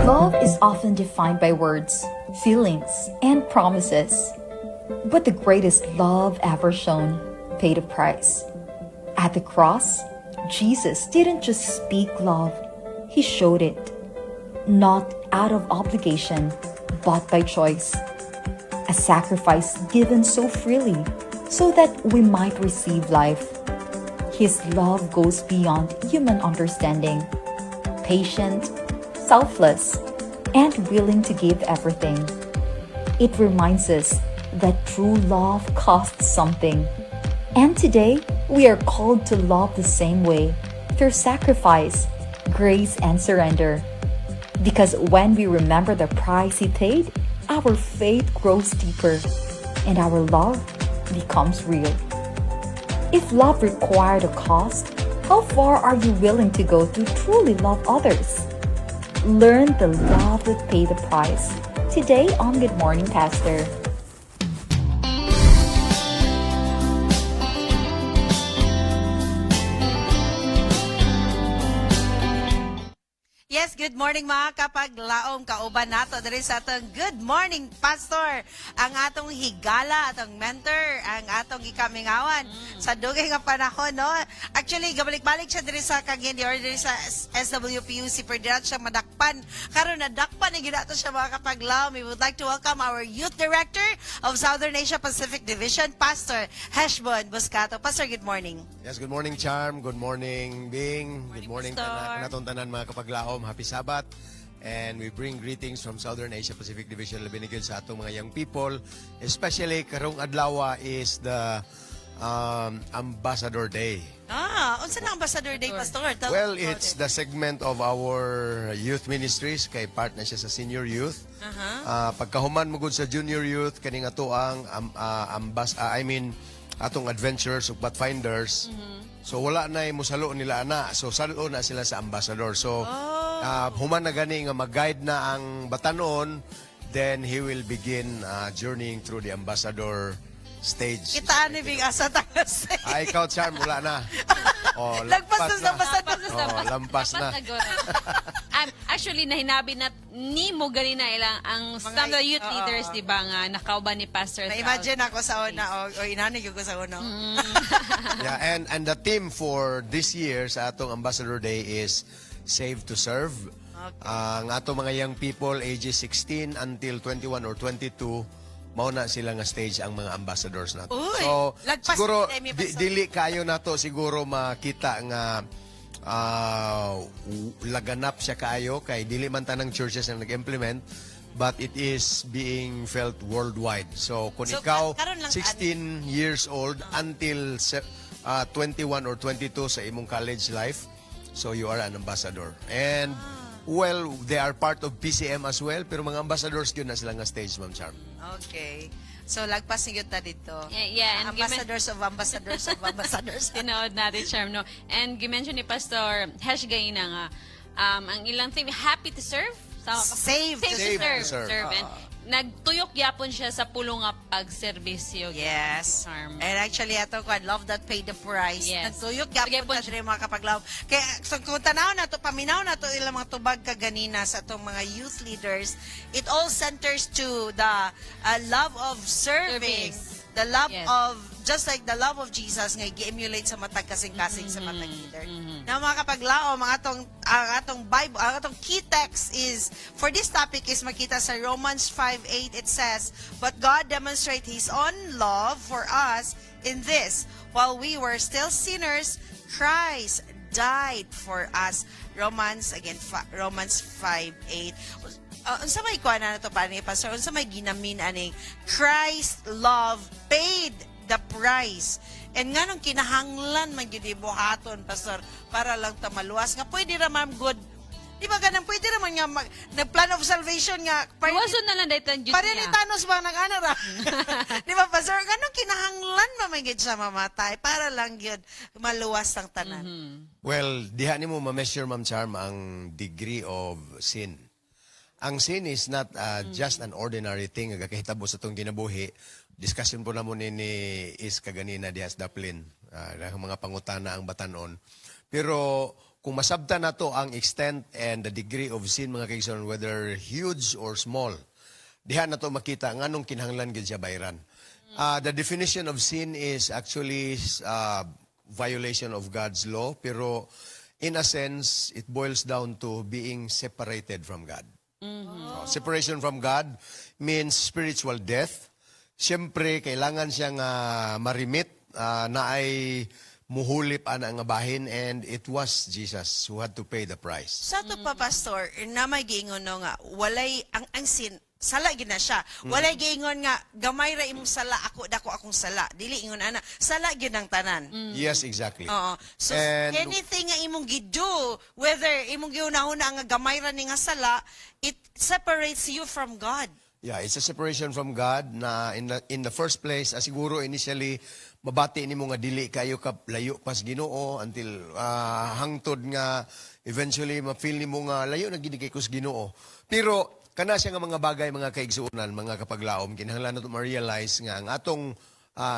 Love is often defined by words, feelings, and promises. But the greatest love ever shown paid a price. At the cross, Jesus didn't just speak love, he showed it. Not out of obligation, but by choice. A sacrifice given so freely so that we might receive life. His love goes beyond human understanding. Patient, selfless, and willing to give everything. It reminds us that true love costs something. And today, we are called to love the same way, through sacrifice, grace, and surrender. Because when we remember the price He paid, our faith grows deeper, and our love becomes real. If love required a cost, how far are you willing to go to truly love others? Learn the love that paid the price. Today on Good Morning, Pastor. Yes, good morning mga kapaglaom, kauban nato diri sa atong Good Morning Pastor, ang atong higala, atong mentor, ang atong ikamingawan sa dugay nga panahon, no? Actually, gabalik-balik siya diri sa Cagayan de Oro, diri sa SWPUC, pero dira siya madakpan. Karon nadakpan ni ginato siya mga kapaglaom. We would like to welcome our Youth Director of Southern Asia Pacific Division, Pastor Heshbon Buscato. Pastor, good morning. Yes, good morning, Charm. Good morning, Bing. Good morning, Pastor. kanatong tanan mga kapaglaom. Happy Sabbath. And we bring greetings from Southern Asia Pacific Division labi sa atong mga young people. Especially karong adlaw is the Ambassador Day. Unsa na Ambassador Day, Pastor? Well, it's the segment of our youth ministries kay part na siya sa senior youth. Pagkahuman mo gud sa junior youth kaning ato ang atong adventurers ug pathfinders. So wala na musalo nila ana. So salo na sila sa ambassador. So human na gani nga mag-guide na ang batanon, then he will begin journeying through the ambassador stage. Kitaan ni Big Asa tagas. Ikaw, Charm, wala na. Oh, Lagpas na lampas na. Actually, nahinabi na ni mo ganina ilang ang some youth leaders, di ba nga, nakauban ni Pastor. Na-imagine ako sa una, o inanig ko sa una. Yeah, and the theme for this year sa atong Ambassador Day is Save to Serve. Ang atong mga young people, ages 16 until 21 or 22, mauna sila nga stage ang mga ambassadors nato. So, siguro, dili kayo nato siguro makita nga laganap siya kayo kay dili man tanang churches na nag-implement, but it is being felt worldwide. So kung ikaw 16 years old until 21 or 22 sa imong college life, so you are an ambassador. And well, they are part of PCM as well, pero mga ambassadors yun na sila nga stage, Ma'am Charm. Okay. So, lagpas niyo ta dito. Yeah, and ambassadors of ambassadors of ambassadors. Tinood natin, Charm, no? And gimension ni Pastor Hesh Gaina nga, ang ilang thing, happy to serve? Save to serve. And nagtuyok yapon siya sa pulong nga pagserbisyo. Yes. Charm. And actually, ato ko, love that paid the price. Yes. Nagtuyok yapon na siya mga kapaglaw. Kaya, so, kung tanaw na to, paminaw na to ilang mga tubag kaganina sa itong mga youth leaders, it all centers to the love of serving. The love of, just like the love of Jesus nga gi-emulate sa matag kasing-kasing sa matag leader. Now mga kapaglaom, ang atong Bible, ang atong key text is, for this topic is makita sa Romans 5:8. It says, "But God demonstrate His own love for us in this, while we were still sinners, Christ died for us." Romans 5:8. Unsa may kuha na ito pa ni Pastor? Unsa may ginamin aning Christ love paid the price. And nga nung kinahanglan magyudibuhaton, Pastor, para lang ta maluwas. Nga pwede raman good. Di ba ganun? Pwede raman nga nag-plan of salvation nga. Iwason na lang dahil ang Diyos niya. Parinitanos ba nag-anara? Di ba, Pastor? Ganun kinahanglan mamagid sa mamatay para lang yun maluwas ang tanan. Well, diha ni mo ma-measure, Ma'am Charm, ang degree of sin. Ang sin is not just an ordinary thing nga kahitabo sa itong ginabuhi. Discussion po na mo ni Is kaganina diha sa Daplin. Mga pangutana ang batanon. Pero kung masabtan nato ang extent and the degree of sin mga kaigsoon, whether huge or small, diha nato makita nganong kinahanglan gid siya bayran. The definition of sin is actually violation of God's law, pero in a sense, it boils down to being separated from God. So, separation from God means spiritual death. Siyempre, kailangan siyang marimit na ay muhulip ana nga bahin, and it was Jesus who had to pay the price. Sa to pa, Pastor, na may giingon no nga, walay, ang sin, sala gina siya. Walay giingon nga, gamay ra imong sala, ako, dako akong sala. Dili ingon ana, sala gyud ang tanan. Yes, exactly. Oo. So, And- anything nga imong gido, whether imong giunahuna nga gamay ra ni nga sala, it separates you from God. Yeah, it's a separation from God na in the first place, siguro initially, mabati ni mo nga dili kayo ka layo pas Ginoo until hangtod nga eventually ma-feel ni mo nga layo na gid kay kus Ginoo. Pero kana siya nga mga bagay, mga kaigsuonan, mga kapaglaom, kinahanglan nato ma-realize nga ang atong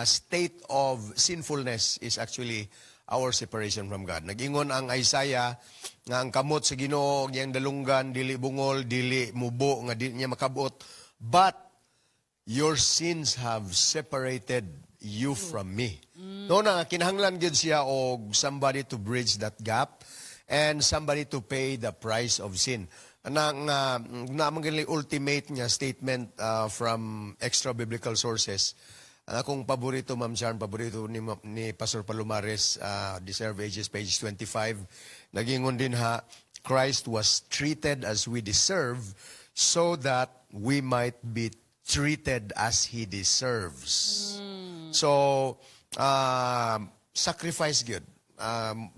state of sinfulness is actually our separation from God. Nag-ingon ang Isaiah nga ang kamot sa Ginoo, giyang dalunggan, dili bungol, dili mubo, nga dili niya makabot. But your sins have separated you from me. No na kinahanglan gyud siya og somebody to bridge that gap and somebody to pay the price of sin. Nang naman ultimate nga statement from extra biblical sources. Ang akong paborito, Ma'am Sharon, paborito ni Pastor Palomares, Deserve Ages, page 25. Nagingon din ha, Christ was treated as we deserve so that we might be treated as He deserves. So, sacrifice gyud.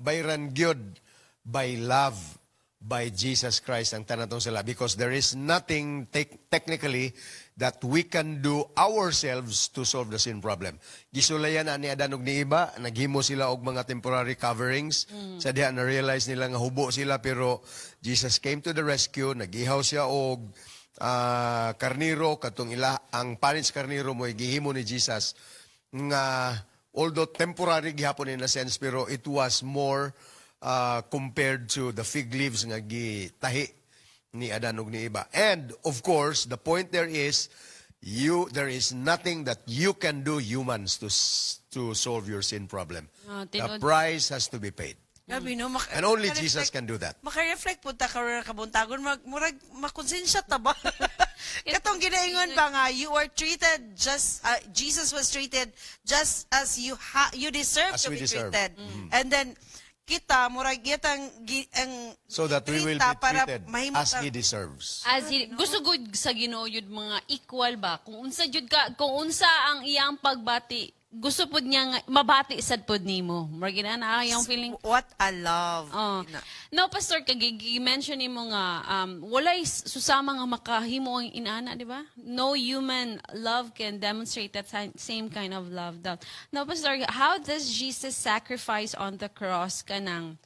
Bayran gyud by love, by Jesus Christ ang tanatong sila, because there is nothing technically that we can do ourselves to solve the sin problem. Gisulayan ani Adan ug ni iba, naghimo sila og mga temporary coverings. Sa diha na realize nila nga hubo sila, pero Jesus came to the rescue, nagihaw siya og karniro katong ang panis karniro mo gihimo ni Jesus nga although temporary gihapon in a sense, pero it was more compared to the fig leaves nga gitahi ni Adan ug ni iba. And of course, the point there is there is nothing that you can do, humans, to solve your sin problem. The price has to be paid. Gabi, no? And only Jesus can do that. Maka-reflect po ta karon kabuntagon, murag makonsensya ta ba? Katong ginaingon ba nga, you are treated just, Jesus was treated just as you deserve As to we be deserve. treated. And then, kita, murag yatang, So that we will be trita para treated mahimo as ta- He deserves. As gusto gud sa Ginoo yun mga equal ba, kung unsa jud ka, kung unsa ang iyang pagbati, gusto pud niya nga mabati sad pud nimo. Murag na yung feeling. What a love. Oh. No, Pastor, mention ni mo nga, walay susama nga makahimo ang inana, di ba? No human love can demonstrate that same kind of love. No, Pastor, how does Jesus sacrifice on the cross kanang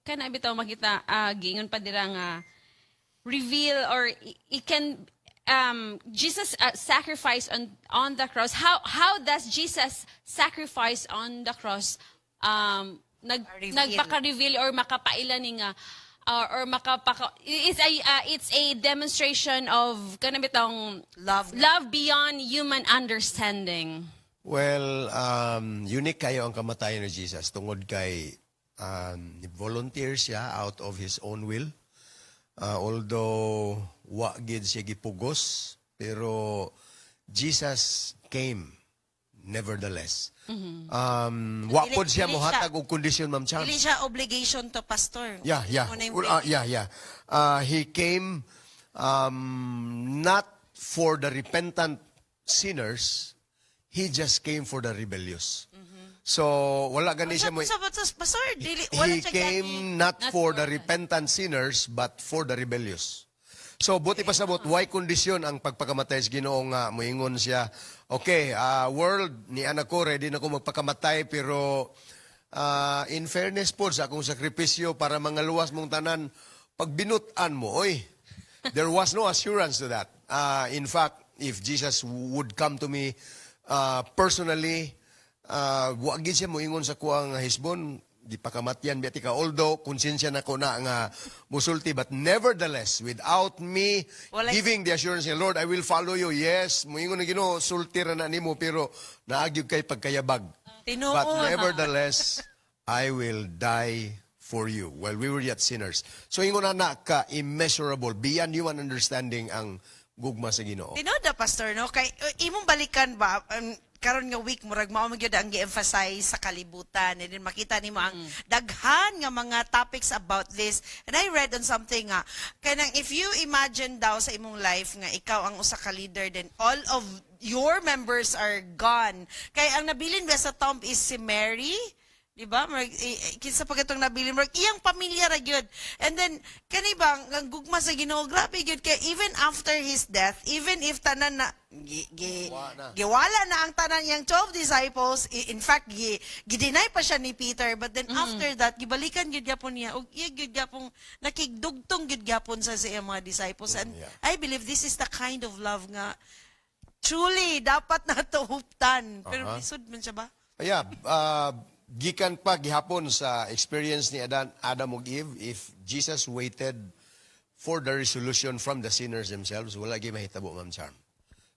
bitaw makita, giingon pa dira nga, reveal or it can, Jesus sacrifice on the cross. How does Jesus sacrifice on the cross nagpaka-reveal or makapaila ni nga or it's a demonstration of kanang bitong Love. beyond human understanding. Well, unique kayo ang kamatayan ni Jesus tungod kay volunteer siya out of his own will. Although wa gid siya gipugos, pero Jesus came nevertheless. Wa Dili- pod siya dili mohatag og kondisyon, Ma'am Chan. Dili siya obligation to pastor. Yeah. Muna yung Well, break. yeah. He came not for the repentant sinners, he just came for the rebellious. So, wala gani siya mo. Pastor, dili, wala He siya came not for the repentant sinners, but for the rebellious. So, buti pa sabot, why kondisyon ang pagpakamatay sa Ginoo nga, moingon siya, okay, world, ni anak ko, ready na ko magpakamatay, pero in fairness po, sa akong sakripisyo para mangaluwas mong tanan, pag binutan mo, oy, there was no assurance to that. In fact, if Jesus would come to me personally, wag gid siya moingon sa kuang hisbon, di pakamatyan biya ka, although konsensya na ko na nga musulti, but nevertheless, without me Walay- giving the assurance nga, Lord, I will follow you. Yes, moingon na Ginoo, sulti ra na nimo, pero naagyog kay pagkayabag. Tinuod. But nevertheless, I will die for you while we were yet sinners. So ingon na ka immeasurable, beyond human understanding ang gugma sa Ginoo. Tinood na, Pastor, no? Kay, imong balikan ba, karon nga week, murag mao man gyud ang gi-emphasize sa kalibutan. And then makita nimo ang daghan nga mga topics about this. And I read on something nga, kanang if you imagine daw sa imong life nga ikaw ang usa ka leader, then all of your members are gone. Kay ang nabilin ba sa tomb is si Mary, di ba? Kinsa pa katong nabilin mo, iyang pamilya ra gyud. And then kani ba ang gugma sa Ginoo, grabe gyud kay even after his death, even if tanan na giwala na ang tanan niyang 12 disciples, in fact gideny pa siya ni Peter, but then after that gibalikan gyud gyapon niya ug iya gyud gyapon nakigdugtong gyud gyapon sa iyang mga disciples. And I believe this is the kind of love nga truly dapat nato huptan. Pero lisod man siya ba? Yeah, gikan pa gihapon sa experience ni Adam ug Eve, if Jesus waited for the resolution from the sinners themselves, wala gyud mahitabo, Ma'am Charm.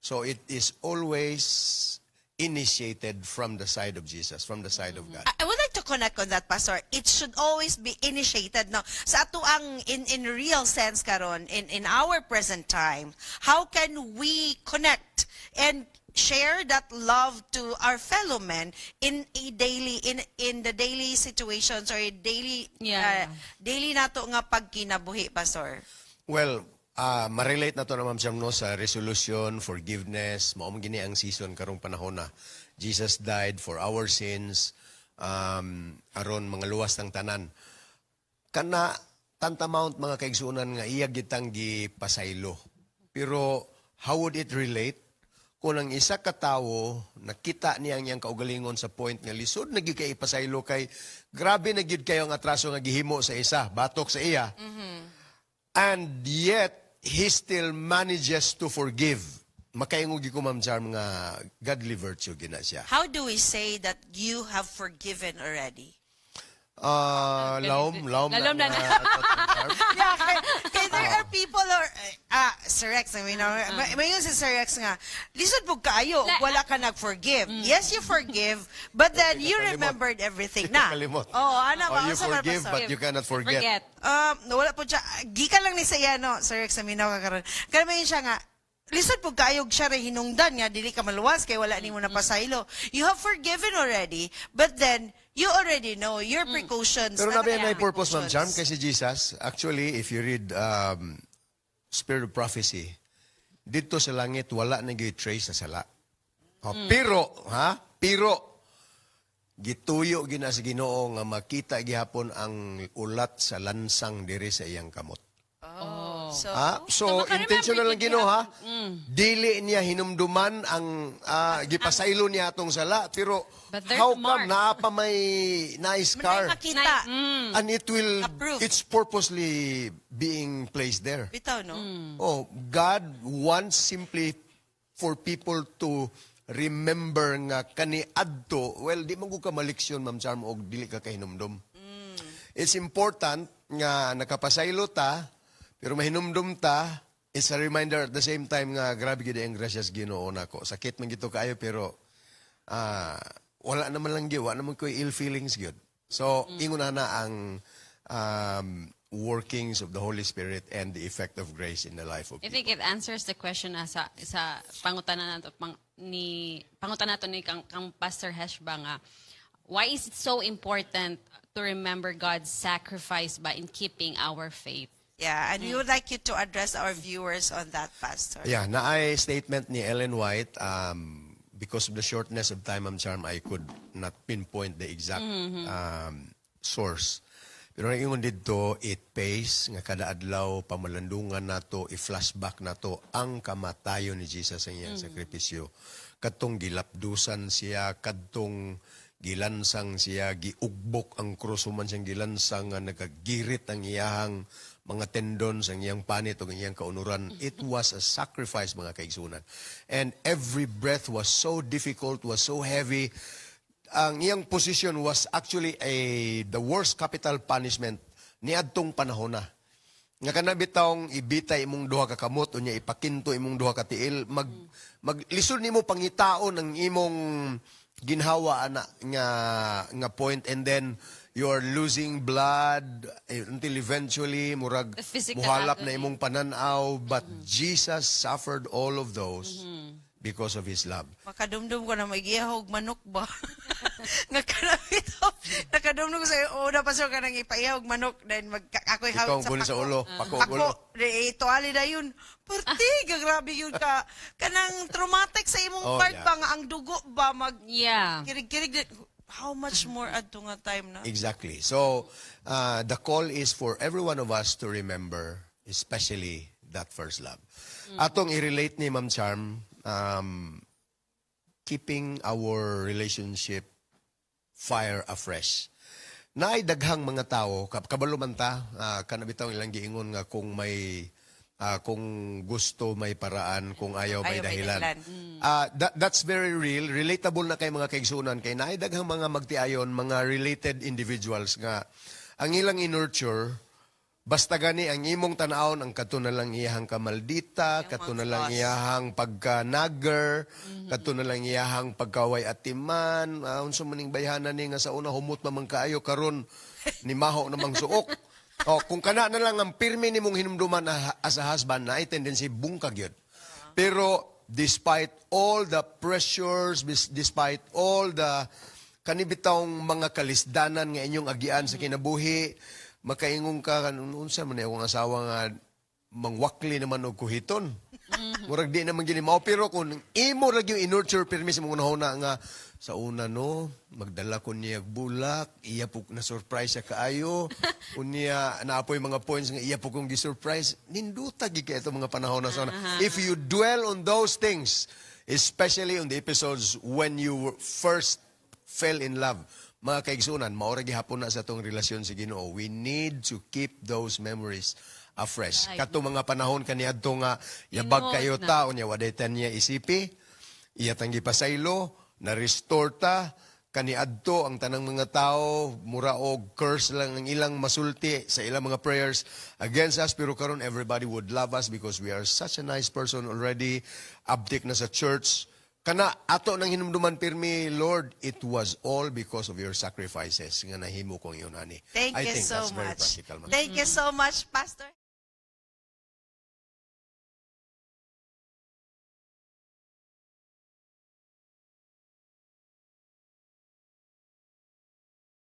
So it is always initiated from the side of Jesus, from the side of God. I would like to connect on that, Pastor. It should always be initiated. No? Sa ato ang in real sense karon in our present time, how can we connect and share that love to our fellow men in the daily situations or daily daily nato nga pagkinabuhi, Pastor? Well, ma-relate na to na, Ma'am Siam, no, sa resolution, forgiveness, maong gini ang season karong panahon na Jesus died for our sins, aron mga luwas ng tanan. Kana tantamount mga kaigsunan nga iya gitang gipasaylo. Pero how would it relate kung ang isa ka tawo nakita niya ang iyang kaugalingon sa point nga lisod na gyud kay ipasaylo, kay grabe na gyud kayo ang atraso nga gihimo sa isa, batok sa iya. And yet he still manages to forgive. Makaingon gyud ko, Ma'am Charm, nga godly virtue gina siya. How do we say that you have forgiven already? Laom Lalom na. Yeah, kay there are people or Sir Rex, I mean, may yun si Sir Rex nga, lisod po kaayo, wala ka nag-forgive. Yes, you forgive, but then you remembered everything na. Kalimot. Oh, ano ba? You forgive, but you cannot forget. Wala po siya, gikan lang ni saya, no, Sir Rex, aminaw ka karon. Kaya may siya nga, lisod po kayog siya rin hinungdan nga, dili ka maluwas, kaya wala ni mo na pasaylo. You have forgiven already, but then, you already know your precautions. Pero nabi may purpose, Ma'am Charm, kasi Jesus, actually, if you read Spirit of Prophecy, dito sa langit, wala na trace sa sala. Pero, gituyo gina sa Ginoo nga makita gihapon ang ulat sa lansang diri sa iyang kamot. So intentional lang Ginoo, ha? Dili niya hinumduman ang gipasaylo niya atong sala, pero But there's how mark. come naa pa may na-scar? May makita. And Approved. it's purposely being placed there. Bitaw, no? Oh, God wants simply for people to remember nga kani adto, well, di man ko ka maliksyon, Ma'am Charm, og dili ka kahinumdum. It's important nga nakapasaylo ta, pero mahinumdum ta. It's a reminder at the same time nga grabe gid ang gracious Ginoo nako. Sakit man gito kaayo, pero wala naman lang gyud, wala naman ko ill feelings gyud. So ingon na ang workings of the Holy Spirit and the effect of grace in the life of I people. think it answers the question na sa pangutanan nato ni kang Pastor Heshba nga, why is it so important to remember God's sacrifice by in keeping our faith? Yeah, and we would like you to address our viewers on that, Pastor. Yeah, naay statement ni Ellen White, because of the shortness of time, Ma'am Charm, I could not pinpoint the exact source. Pero ang ingon dito, it pays nga kada adlaw pamalandungan nato, i-flashback nato ang kamatayon ni Jesus ang iyang sakripisyo. Kadtong gilapdusan siya, kadtong gilansang siya, giugbok ang krus, human siyang gilansang nga nagagirit ang iyang mga tendons, ang iyang panit o ang iyang kaunuran. It was a sacrifice, mga kaigsunan. And every breath was so difficult, was so heavy. ang iyang position was actually the worst capital punishment ni adtong panahon na. Nga kanabitawng ibitay imong duha ka kamot unya ipakinto imong duha ka tiil, maglisod nimo pangitaon ang imong ginhawa ana nga point, and then you are losing blood until eventually murag The physical muhalap na agony. imong pananaw, but Jesus suffered all of those because of his love. Makadumdum ko na mag-iyahog manok ba? Nga kanabito. Nakadumdum ko sa una pasok ka nang ipaiyaw manok, then ako'y Ikaw hawit ang sa guli sa pako. ulo, pako ulo. Ito ali na yun. Perti, grabe yun ka. Kanang traumatic sa imong Oh, part yeah. ba nga ang dugo ba mag Yeah. kirig-kirig. How much more adto nga time na? Exactly. So, the call is for every one of us to remember, especially that first love. Atong i-relate ni Ma'am Charm, keeping our relationship fire afresh. Naay daghang mga tao, kabalo man ta, kanabitaw ilang giingon nga kung may kung gusto may paraan, kung ayaw may Ayaw may dahilan. dahilan. That's very real. Relatable na kay mga kaigsunan. Kay naay daghang mga magtiayon, mga related individuals nga ang ilang in-nurture, basta gani ang imong tanawon ang kato na lang iyahang kamaldita, kato na lang flaws. iyahang pagka-nagger, kato na lang iyahang pagkaway atiman, unsa maning bayhanan ni nga sa una humot mamang kaayo karon ni maho namang suok. O kung kana na lang ang pirmi nimong hinumduman as a husband, na ay tendency bungkag yun. Pero despite all the pressures, despite all the kanibitawng mga kalisdanan nga inyong agian sa kinabuhi, makaingong ka, unsa man akong asawa nga mangwakli naman og kuhiton. Murag di naman gini mao, pero kung imo ra yung in-nurture permis mo una nga sa una no magdala ko niya bulak, iya po na surprise siya kaayo. Unya naapoy mga points nga iya po kong gi-surprise. Ninduta gid kay itong mga panahon na sa una. If you dwell on those things, especially on the episodes when you first fell in love, mga kaigsunan, maura gihapon na sa itong relasyon sa Ginoo. We need to keep those memories afresh. Right. Kato mga panahon kaniadto nga yabag Ingon kayo na. ta unya waday tan niya isipi, iya tang gipasaylo, na restore ta kaniadto ang tanang mga tao mura og curse lang ang ilang masulti sa ilang mga prayers against us, pero karon everybody would love us because we are such a nice person already, abdik na sa church. Kana ato nang hinumduman pirmi, Lord, it was all because of your sacrifices nga nahimo kong iyon ani. Thank I you think so that's very much. practical. Man. Thank you so much, Pastor.